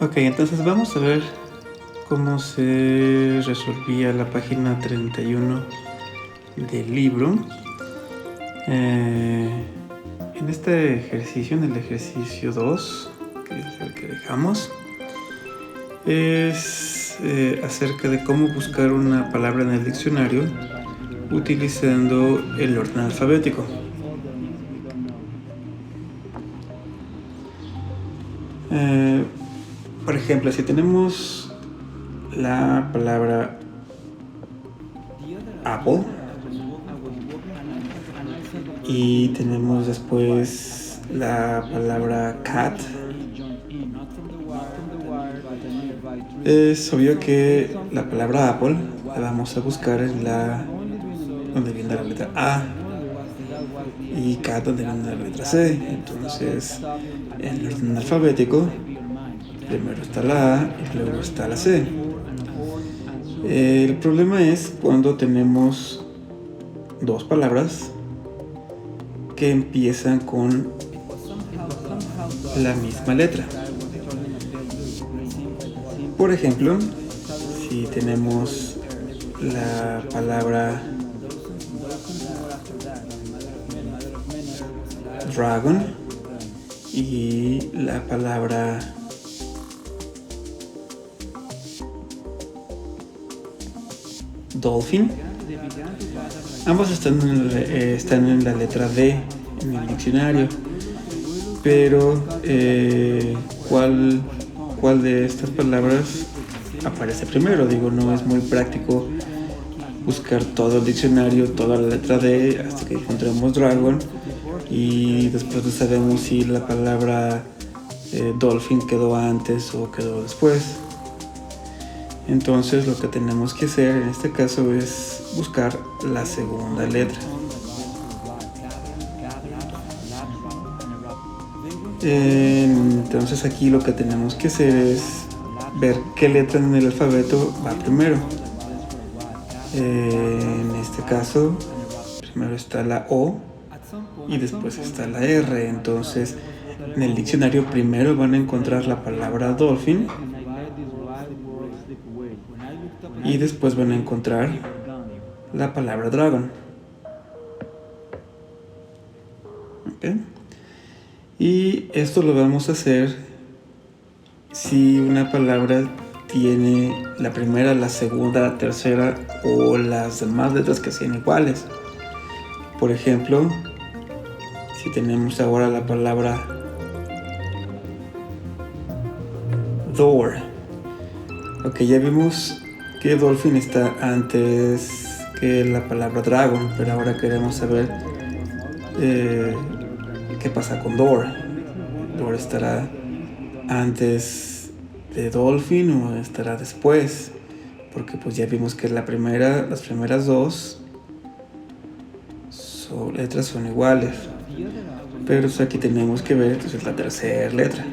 Ok, entonces vamos a ver cómo se resolvía la página 31 del libro. En este ejercicio, en el ejercicio 2, que es el que dejamos, es acerca de cómo buscar una palabra en el diccionario utilizando el orden alfabético. Por ejemplo, si tenemos la palabra Apple y tenemos después la palabra cat, es obvio que la palabra Apple la vamos a buscar en donde viene la letra A, y cat donde viene la letra C. Entonces, en el orden alfabético, primero está la A y luego está la C. El problema es cuando tenemos dos palabras que empiezan con la misma letra. Por ejemplo, si tenemos la palabra dragon y la palabra dolphin, ambos están en la letra D en el diccionario, pero ¿cuál de estas palabras aparece primero? Digo, no es muy práctico buscar todo el diccionario, toda la letra D hasta que encontremos dragon, y después no sabemos si la palabra dolphin quedó antes o quedó después. Entonces lo que tenemos que hacer en este caso es buscar la segunda letra. Entonces aquí lo que tenemos que hacer es ver qué letra en el alfabeto va primero. En este caso, primero está la O y después está la R. Entonces, en el diccionario primero van a encontrar la palabra dolphin y después van a encontrar la palabra dragon. ¿Okay? Y esto lo vamos a hacer si una palabra tiene la primera, la segunda, la tercera o las demás letras que sean iguales. Por ejemplo, si tenemos ahora la palabra door. Ok, ya vimos que dolphin está antes que la palabra dragon, pero ahora queremos saber qué pasa con door. Door estará antes de dolphin o estará después, porque pues ya vimos que las primeras dos letras son iguales, pero pues aquí tenemos que ver entonces la tercera letra.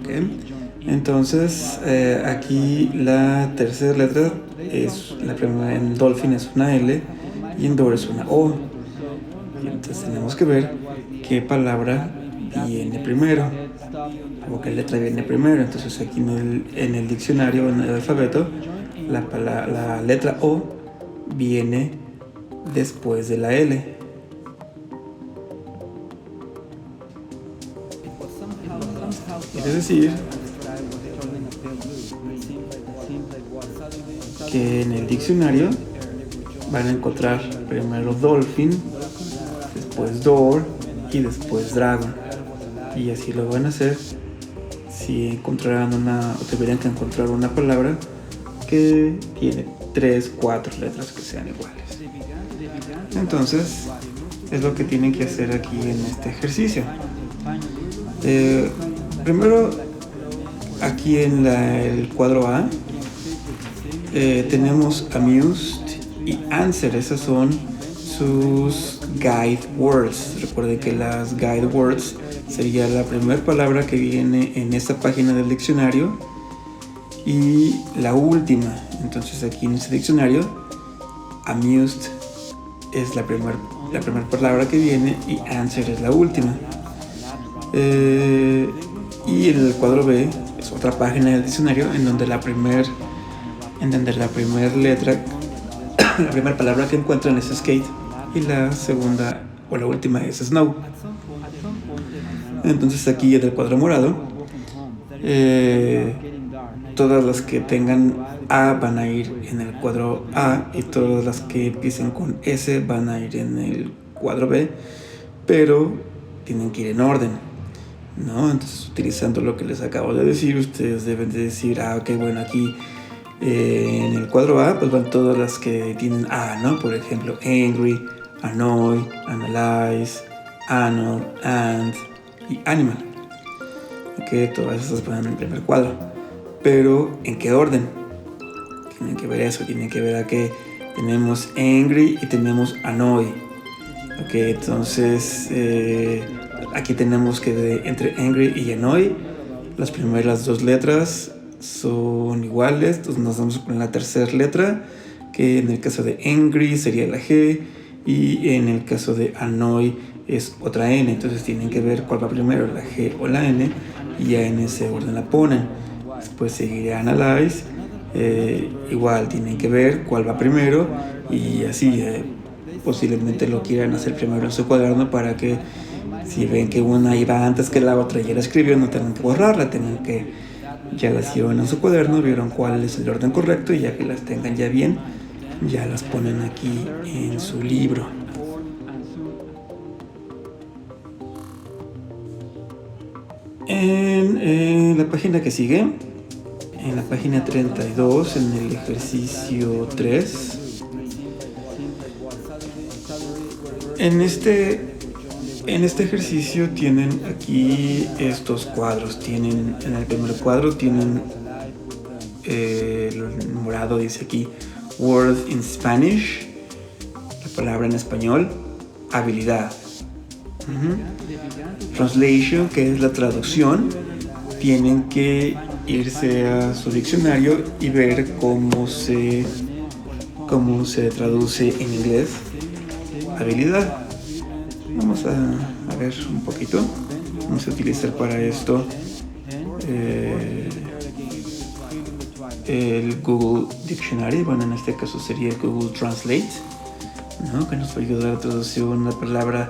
Okay. Entonces aquí la tercera letra es la primera. En dolphin es una L y en door es una O. Y entonces tenemos que ver qué palabra viene primero o qué letra viene primero. Entonces aquí en el diccionario, en el alfabeto, la letra O viene después de la L. Es decir, que en el diccionario van a encontrar primero dolphin, después door y después dragon. Y así lo van a hacer si encontraran o tuvieran que encontrar una palabra que tiene 3, 4 letras que sean iguales. Entonces, es lo que tienen que hacer aquí en este ejercicio. Primero, aquí en el cuadro A, tenemos amused y answer. Esas son sus guide words. Recuerden que las guide words sería la primera palabra que viene en esta página del diccionario y la última. Entonces aquí en este diccionario, amused es la primera la primera palabra que viene y answer es la última. Y en el cuadro B es otra página del diccionario en donde la primera letra, la primera palabra que encuentran es skate y la segunda o la última es snow. Entonces aquí en el cuadro morado, todas las que tengan A van a ir en el cuadro A y todas las que empiecen con S van a ir en el cuadro B, pero tienen que ir en orden, ¿no? Entonces, utilizando lo que les acabo de decir, ustedes deben de decir, ok, bueno, aquí en el cuadro A pues van todas las que tienen A, ¿no? Por ejemplo, angry, annoy, analyze, anal, and y animal. Ok, todas esas van en el primer cuadro. Pero, ¿en qué orden? Tienen que ver eso, tienen que ver a que tenemos angry y tenemos annoy. Ok, entonces aquí tenemos que entre angry y annoy las primeras dos letras son iguales, entonces nos vamos con la tercera letra, que en el caso de angry sería la G y en el caso de annoy es otra N, entonces tienen que ver cuál va primero, la G o la N, y ya en ese orden la ponen. Después seguiría analyze, igual tienen que ver cuál va primero y así posiblemente lo quieran hacer primero en su cuaderno para que si ven que una iba antes que la otra y ya la escribió, no tengan que borrarla, tengan que ya las llevan en su cuaderno, vieron cuál es el orden correcto y ya que las tengan ya bien, ya las ponen aquí en su libro. En la página que sigue, en la página 32, en el ejercicio 3, en este ejercicio tienen aquí estos cuadros. Tienen en el primer cuadro tienen el morado dice aquí word in Spanish, la palabra en español, habilidad. Translation, que es la traducción, tienen que irse a su diccionario y ver cómo se traduce en inglés habilidad. Vamos a ver un poquito. Vamos a utilizar para esto el Google Dictionary. Bueno, en este caso sería el Google Translate, ¿no? Que nos va a ayudar a traducir una palabra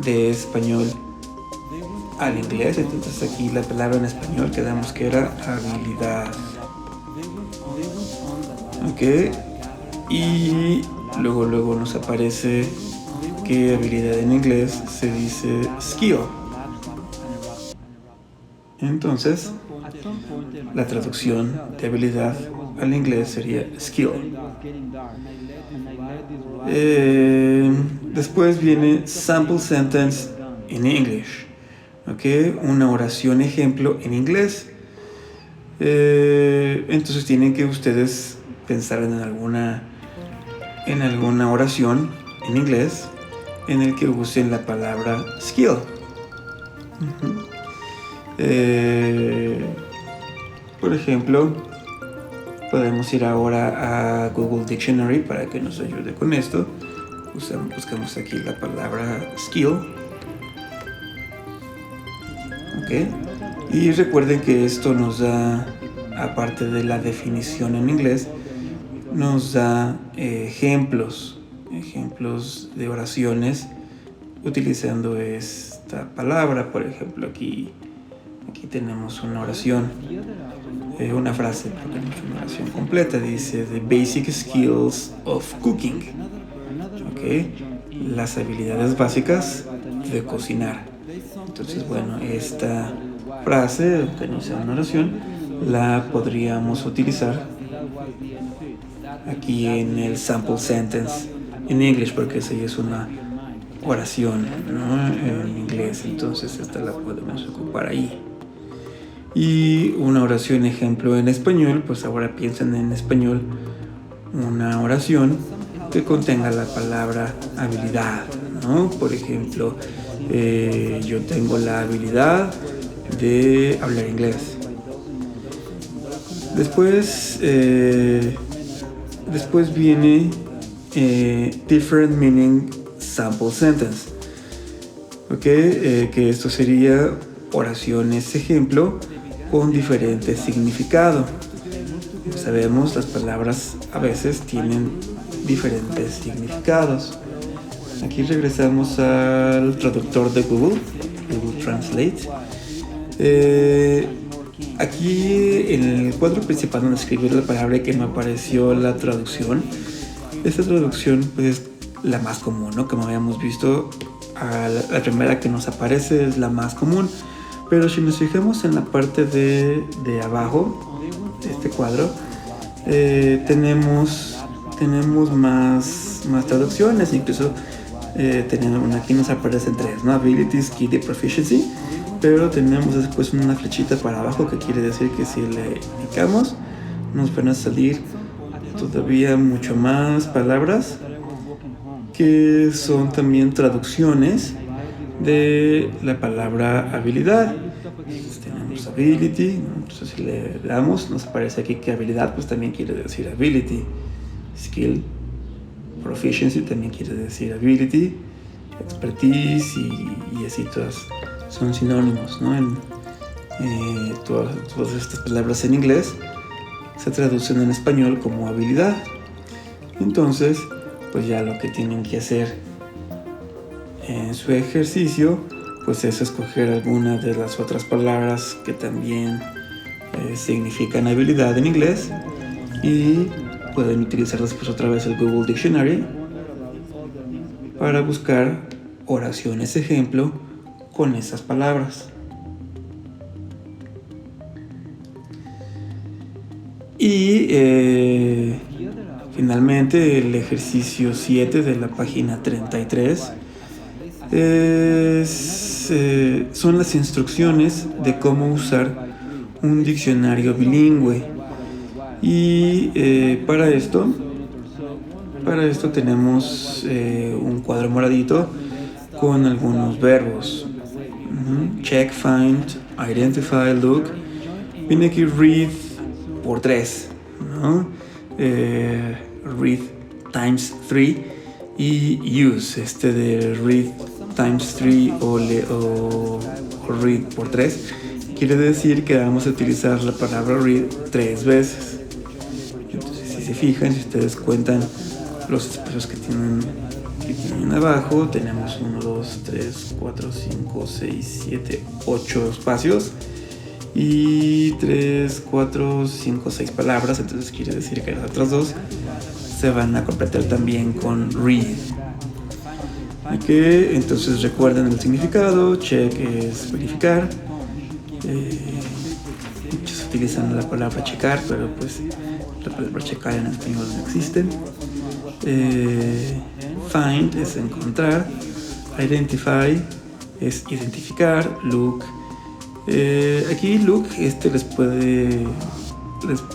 de español al inglés. Entonces aquí la palabra en español quedamos que era habilidad. Ok. Y luego nos aparece que habilidad en inglés se dice skill. Entonces, la traducción de habilidad al inglés sería skill. Después viene sample sentence in English. Okay, una oración ejemplo en inglés. Entonces tienen que ustedes pensar en alguna oración en inglés en el que usen la palabra skill. Por ejemplo, podemos ir ahora a Google Dictionary para que nos ayude con esto. Buscamos aquí la palabra skill. Okay. Y recuerden que esto nos da, aparte de la definición en inglés, nos da ejemplos de oraciones utilizando esta palabra. Por ejemplo, aquí tenemos una oración, una frase, porque no es una oración completa. Dice the basic skills of cooking. Okay. Las habilidades básicas de cocinar. Entonces, bueno, esta frase, aunque no sea una oración, la podríamos utilizar aquí en el sample sentence in English, porque esa ya es una oración, ¿no? En inglés. Entonces esta la podemos ocupar ahí. Y una oración ejemplo en español, pues ahora piensen en español una oración que contenga la palabra habilidad, ¿no? Por ejemplo, yo tengo la habilidad de hablar inglés. Después viene different meanings sample sentence. Que esto sería oraciones ejemplo con diferente significado. Como sabemos, las palabras a veces tienen diferentes significados. Aquí regresamos al traductor de Google Translate. Aquí en el cuadro principal donde escribí la palabra que me apareció la traducción. Esta traducción pues, es la más común, ¿no? Como habíamos visto, la primera que nos aparece es la más común. Pero si nos fijamos en la parte de abajo de este cuadro, tenemos más traducciones. Incluso aquí nos aparecen 3, ¿no? Ability, Skill y Proficiency. Pero tenemos después una flechita para abajo que quiere decir que si le picamos nos van a salir todavía mucho más palabras que son también traducciones de la palabra habilidad. Entonces, tenemos ability, entonces si le damos nos aparece aquí que habilidad pues también quiere decir ability. Skill, proficiency también quiere decir ability. Expertise y así todas son sinónimos, ¿no? Todas estas palabras en inglés se traducen en español como habilidad. Entonces, pues ya lo que tienen que hacer en su ejercicio, pues es escoger alguna de las otras palabras que también significan habilidad en inglés y pueden utilizar después otra vez el Google Dictionary para buscar oraciones ejemplo con esas palabras. Y finalmente el ejercicio 7 de la página 33 son las instrucciones de cómo usar un diccionario bilingüe. Y para esto tenemos un cuadro moradito con algunos verbos. Check, find, identify, look. Viene aquí read por 3, ¿no? Read times 3 y use. De read times 3 o read por 3 quiere decir que vamos a utilizar la palabra read 3 veces. Entonces, si se fijan, si ustedes cuentan los espacios que tienen abajo, tenemos 1, 2, 3, 4, 5, 6, 7, 8 espacios y 3, 4, 5, 6 palabras. Entonces quiere decir que las otras 2 se van a completar también con read. Entonces recuerden el significado. Check es verificar. Muchos utilizan la palabra checar, pero pues la palabra checar en español no existe. Find es encontrar. Identify es identificar. Look. Aquí look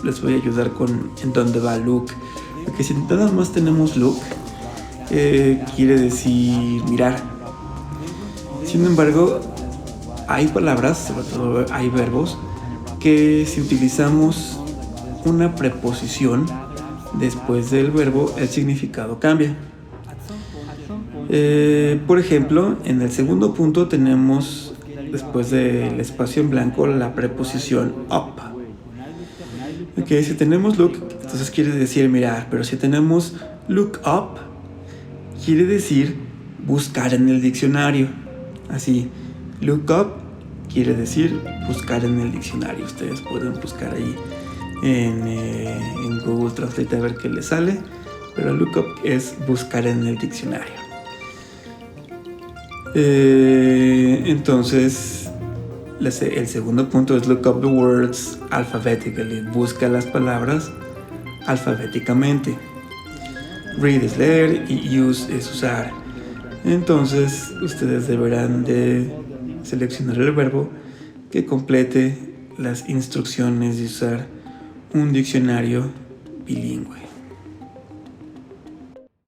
les voy a ayudar con en dónde va look. Porque si nada más tenemos look, quiere decir mirar. Sin embargo, hay palabras, sobre todo hay verbos, que si utilizamos una preposición después del verbo, el significado cambia. Por ejemplo, en el segundo punto tenemos, después del espacio en blanco, la preposición up. Si tenemos look, entonces quiere decir mirar, pero si tenemos look up, quiere decir buscar en el diccionario. Así, look up quiere decir buscar en el diccionario. Ustedes pueden buscar ahí en Google Translate a ver qué les sale, pero look up es buscar en el diccionario. Entonces el segundo punto es look up the words alphabetically. Busca las palabras alfabéticamente. Read es leer y use es usar. Entonces ustedes deberán de seleccionar el verbo que complete las instrucciones de usar un diccionario bilingüe.